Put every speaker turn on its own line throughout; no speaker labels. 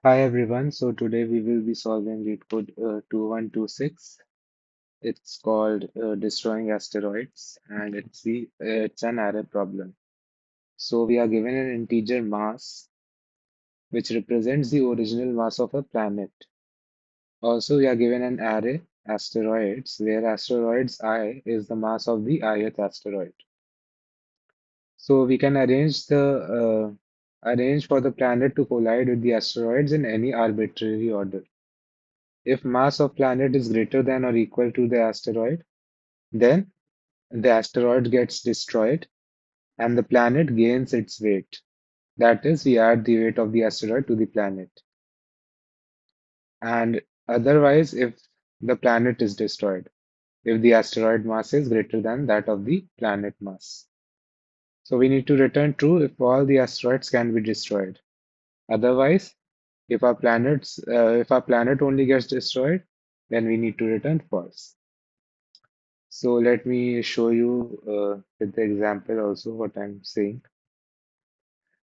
Hi everyone, so today we will be solving LeetCode 2126. It's called Destroying Asteroids and it's an array problem. So we are given an integer mass which represents the original mass of a planet. Also we are given an array asteroids where asteroids I is the mass of the ith asteroid. So we can arrange for the planet to collide with the asteroids in any arbitrary order. If mass of planet is greater than or equal to the asteroid, then the asteroid gets destroyed and the planet gains its weight. That is, we add the weight of the asteroid to the planet. And otherwise, if the planet is destroyed, if the asteroid mass is greater than that of the planet mass. So we need to return true if all the asteroids can be destroyed. Otherwise, if our planet only gets destroyed, then we need to return false. So let me show you with the example also what I'm saying.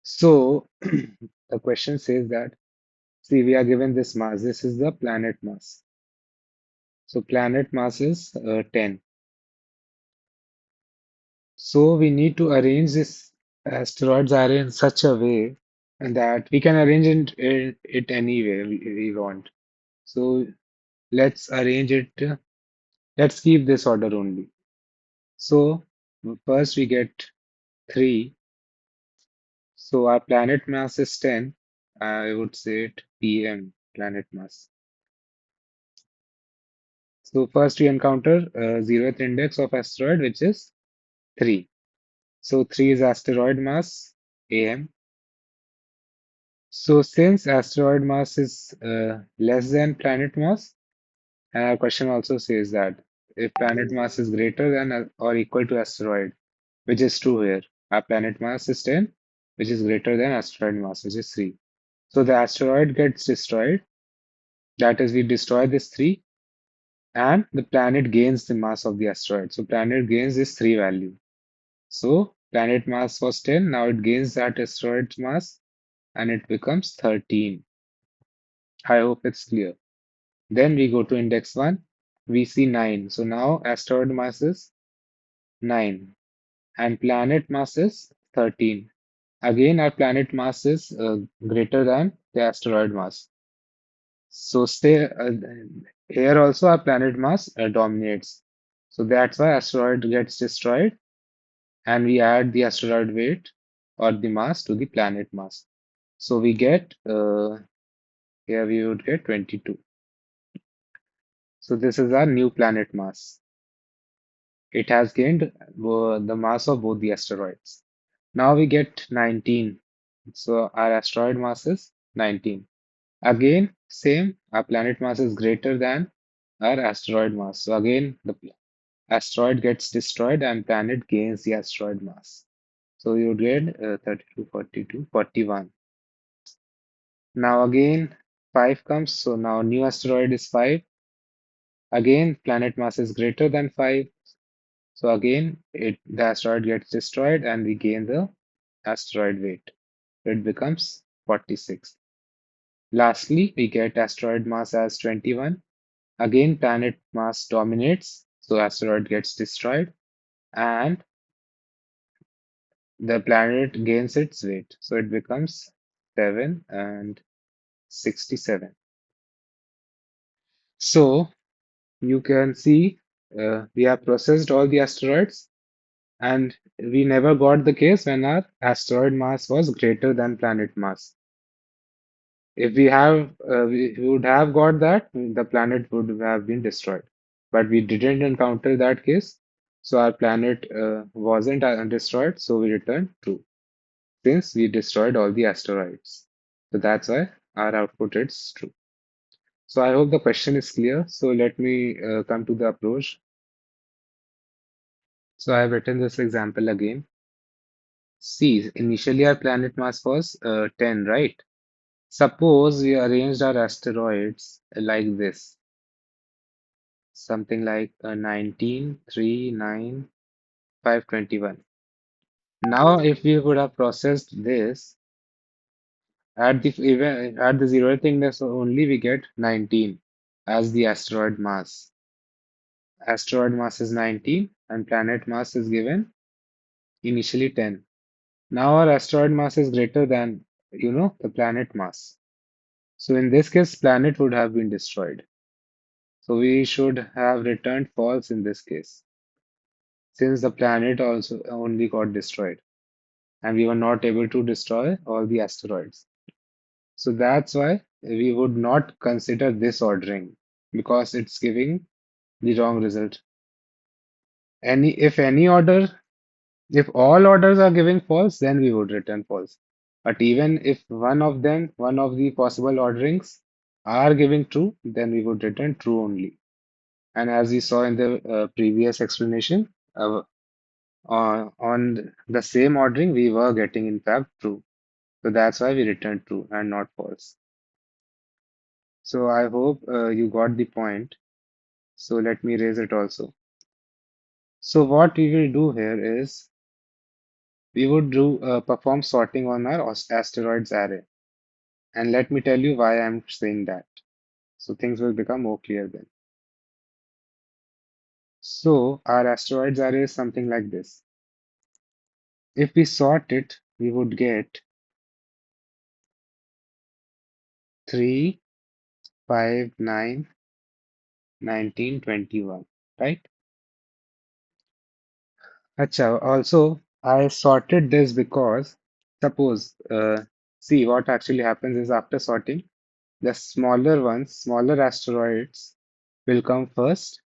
So the question says that, see, we are given this mass. This is the planet mass. So planet mass is 10. So we need to arrange this asteroids array in such a way that we can arrange it any way we want. So let's arrange it. Let's keep this order only. So first we get 3. So our planet mass is 10. I would say it PM, planet mass. So first we encounter 0th index of asteroid, which is 3. So 3 is asteroid mass, AM. So since asteroid mass is less than planet mass, and our question also says that if planet mass is greater than or equal to asteroid, which is true here, our planet mass is 10, which is greater than asteroid mass, which is 3. So the asteroid gets destroyed. That is, we destroy this 3 and the planet gains the mass of the asteroid. So planet gains this 3 value. So planet mass was 10, now it gains that asteroid mass and it becomes 13. I hope it's clear. Then we go to index 1, we see 9. So now asteroid mass is 9 and planet mass is 13. Again, our planet mass is greater than the asteroid mass. So here also our planet mass dominates. So that's why asteroid gets destroyed and we add the asteroid weight or the mass to the planet mass. So we get here we would get 22. So this is our new planet mass. It has gained the mass of both the asteroids. Now we get 19. So our asteroid mass is 19. Again, same, our planet mass is greater than our asteroid mass. So again, the asteroid gets destroyed and planet gains the asteroid mass. So you get 32, 42, 41. Now again, 5 comes. So now new asteroid is 5. Again, planet mass is greater than 5. So again, the asteroid gets destroyed and we gain the asteroid weight. It becomes 46. Lastly, we get asteroid mass as 21. Again, planet mass dominates, so asteroid gets destroyed and the planet gains its weight. So it becomes 7 and 67. So you can see we have processed all the asteroids and we never got the case when our asteroid mass was greater than planet mass. If we would have got that, the planet would have been destroyed. But we didn't encounter that case, so our planet wasn't destroyed, so we returned true, since we destroyed all the asteroids. So that's why our output is true. So I hope the question is clear. So let me come to the approach. So I have written this example again. See, initially our planet mass was 10, right? Suppose we arranged our asteroids like this. Something like 19, 3, 9, 5, 21. Now, if we would have processed this, At the zeroth index only we get 19 as the asteroid mass. Asteroid mass is 19 and planet mass is given initially 10. Now our asteroid mass is greater than, the planet mass. So in this case, planet would have been destroyed. So we should have returned false in this case, since the planet also only got destroyed and we were not able to destroy all the asteroids. So that's why we would not consider this ordering because it's giving the wrong result. If any order, if all orders are giving false, then we would return false. But even if one of the possible orderings are giving true, then we would return true only. And as we saw in the previous explanation, on the same ordering, we were getting in fact true. So that's why we returned true and not false. So I hope you got the point. So let me raise it also. So what we will do here is we would do perform sorting on our asteroids array. And let me tell you why I'm saying that. So things will become more clear then. So our asteroids array is something like this. If we sort it, we would get 3, 5, 9, 19, 21, right? Acha, also, I sorted this because suppose, see what actually happens is after sorting, the smaller ones, smaller asteroids will come first,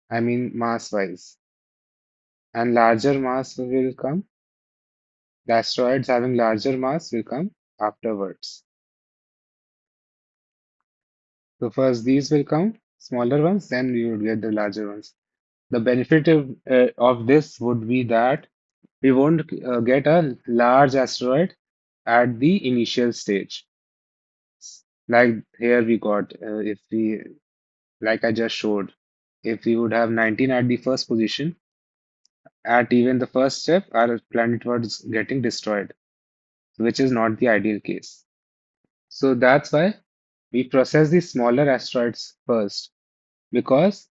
I mean mass wise, and larger mass will come. The asteroids having larger mass will come afterwards. So first these will come, smaller ones, then we would get the larger ones. The benefit of this would be that we won't get a large asteroid at the initial stage. Like here we got, if we, like I just showed, if we would have 19 at the first position, at even the first step, our planet was getting destroyed, which is not the ideal case. So that's why we process the smaller asteroids first, because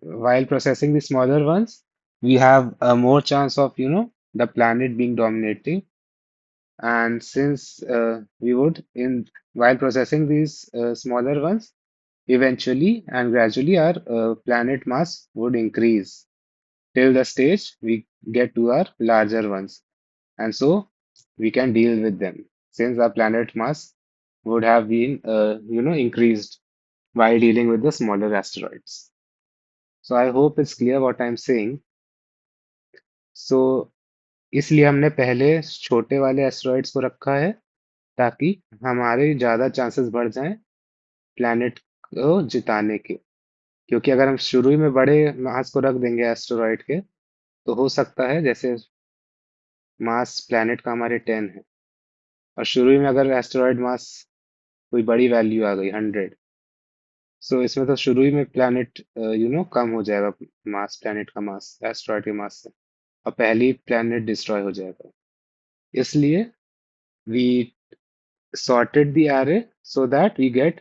while processing the smaller ones, we have a more chance of, the planet being dominating. And since we would, in while processing these smaller ones, eventually and gradually our planet mass would increase till the stage we get to our larger ones. And so we can deal with them since our planet mass would have been, increased while dealing with the smaller asteroids. So I hope it's clear what I'm saying. So इसलिए हमने पहले छोटे वाले asteroids को रखा है ताकि हमारे ज़्यादा चांसेस बढ़ जाएं प्लैनेट को जिताने के, क्योंकि अगर हम शुरू ही में बड़े मास को रख देंगे एस्टेरॉइड के तो हो सकता है जैसे मास प्लैनेट का हमारे 10 है और शुरू ही में अगर एस्टेरॉइड मास कोई बड़ी वैल्यू आ गई 100, सो इसमें तो शुरू ही में प्लैनेट कम हो जाएगा, मास प्लैनेट का मास एस्टेरॉइड के मास से, और पहली प्लैनेट डिस्ट्रॉय हो जाएगा. इसलिए we sorted the array so that we get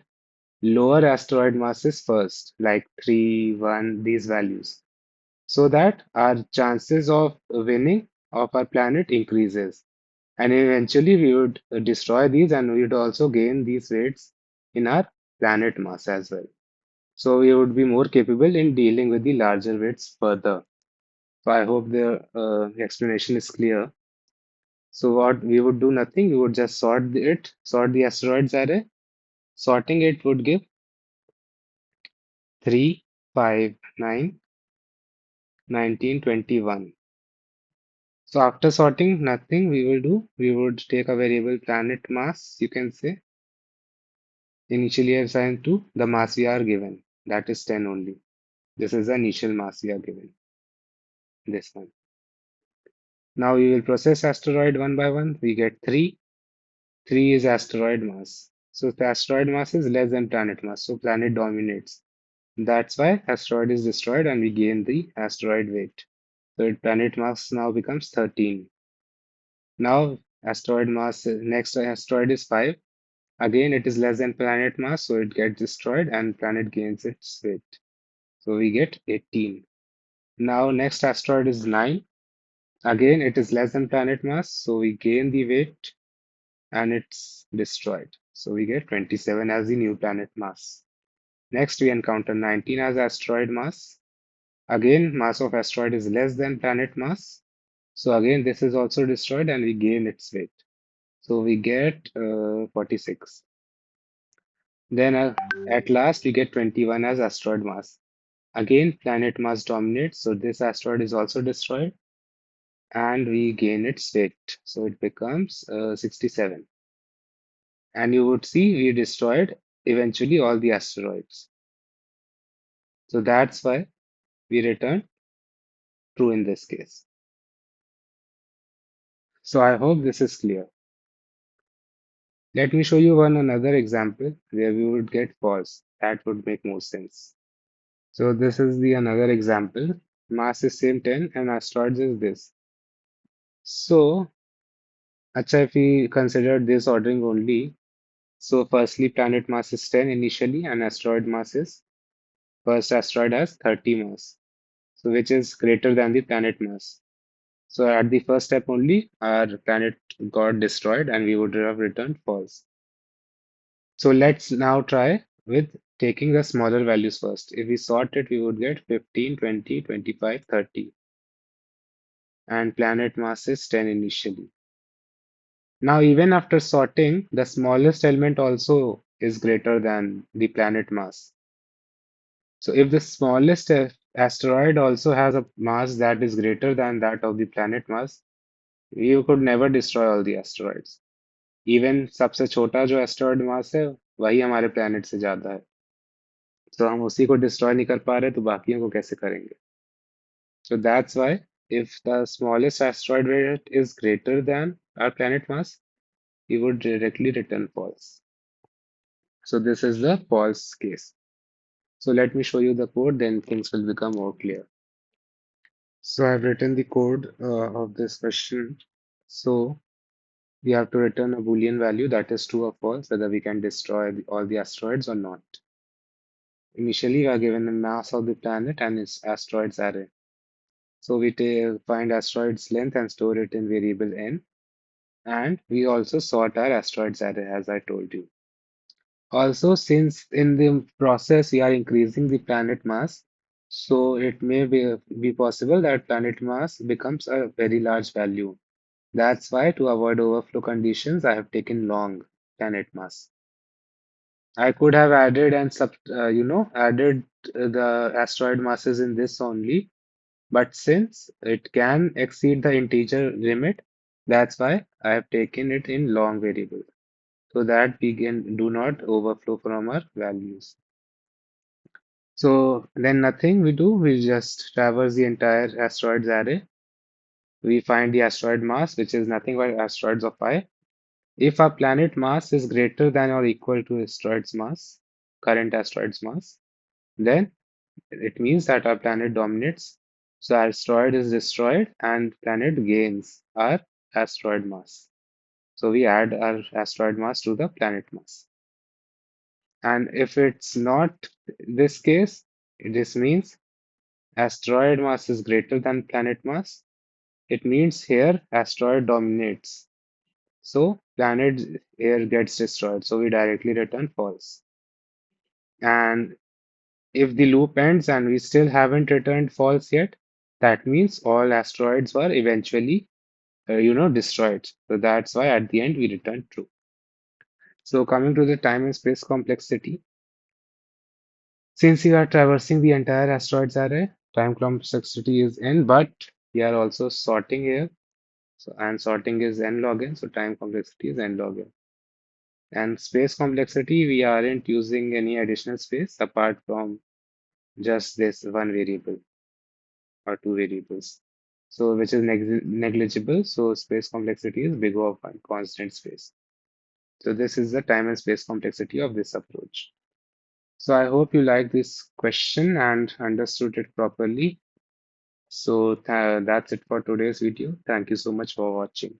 lower asteroid masses first, like 3, 1, these values, so that our chances of winning of our planet increases. And eventually we would destroy these and we would also gain these weights in our planet mass as well. So we would be more capable in dealing with the larger weights further. So I hope the explanation is clear. So what we would do nothing, we would just sort the asteroids array. Sorting it would give 3, 5, 9, 19, 21. So after sorting, nothing we will do. We would take a variable planet mass, you can say, initially assigned to the mass we are given. That is 10 only. This is the initial mass we are given. This one. Now we will process asteroid one by one. We get 3. 3 is asteroid mass. So the asteroid mass is less than planet mass. So planet dominates. That's why asteroid is destroyed and we gain the asteroid weight. So planet mass now becomes 13. Now Asteroid mass, next asteroid is 5. Again, it is less than planet mass, so it gets destroyed and planet gains its weight. So we get 18. Now, next asteroid is 9. Again, it is less than planet mass, so we gain the weight and it's destroyed. So we get 27 as the new planet mass. Next, we encounter 19 as asteroid mass. Again, mass of asteroid is less than planet mass. So again, this is also destroyed and we gain its weight. So we get 46. Then at last, we get 21 as asteroid mass. Again, planet mass dominates, so this asteroid is also destroyed and we gain its weight. So it becomes 67. And you would see we destroyed eventually all the asteroids. So that's why we return true in this case. So I hope this is clear. Let me show you one another example where we would get false. That would make more sense. So this is the another example. Mass is same 10 and asteroids is this. So, acha, if we consider this ordering only, so firstly planet mass is 10 initially and asteroid mass is, first asteroid has 30 mass. So which is greater than the planet mass. So at the first step only, our planet got destroyed and we would have returned false. So let's now try with taking the smaller values first. If we sort it, we would get 15, 20, 25, 30. And planet mass is 10 initially. Now, even after sorting, the smallest element also is greater than the planet mass. So if the smallest asteroid also has a mass that is greater than that of the planet mass, you could never destroy all the asteroids. Even सबसे छोटा जो asteroid mass है वही हमारे planet से ज्यादा है. तो हम उसी को destroy नहीं कर पा रहे तो बाकियों को कैसे करेंगे? So that's why if the smallest asteroid weight is greater than our planet mass, we would directly return false. So this is the false case. So let me show you the code, then things will become more clear. So I've written the code of this question. So we have to return a Boolean value that is true or false, whether we can destroy all the asteroids or not. Initially, we are given the mass of the planet and its asteroids array. So we find asteroids length and store it in variable n. And we also sort our asteroids array, as I told you. Also, since in the process we are increasing the planet mass, so it may be possible that planet mass becomes a very large value. That's why, to avoid overflow conditions, I have taken long planet mass. I could have added and added the asteroid masses in this only, but since it can exceed the integer limit, that's why I have taken it in long variable so that we can do not overflow from our values. So then nothing we do, we just traverse the entire asteroids array. We find the asteroid mass, which is nothing but asteroids of I. If our planet mass is greater than or equal to asteroid's mass, current asteroid's mass, then it means that our planet dominates. So asteroid is destroyed and planet gains our asteroid mass. So we add our asteroid mass to the planet mass. And if it's not this case, this means asteroid mass is greater than planet mass. It means here asteroid dominates. So planet here gets destroyed. So we directly return false. And if the loop ends and we still haven't returned false yet, that means all asteroids were eventually, destroyed. So that's why at the end we return true. So coming to the time and space complexity, since we are traversing the entire asteroids array, time complexity is n, but we are also sorting here. So and sorting is n log n, so time complexity is n log n. And space complexity, we aren't using any additional space apart from just this one variable or two variables. So which is negligible. So space complexity is big O of one, constant space. So this is the time and space complexity of this approach. So I hope you like this question and understood it properly. So that's it for today's video. Thank you so much for watching.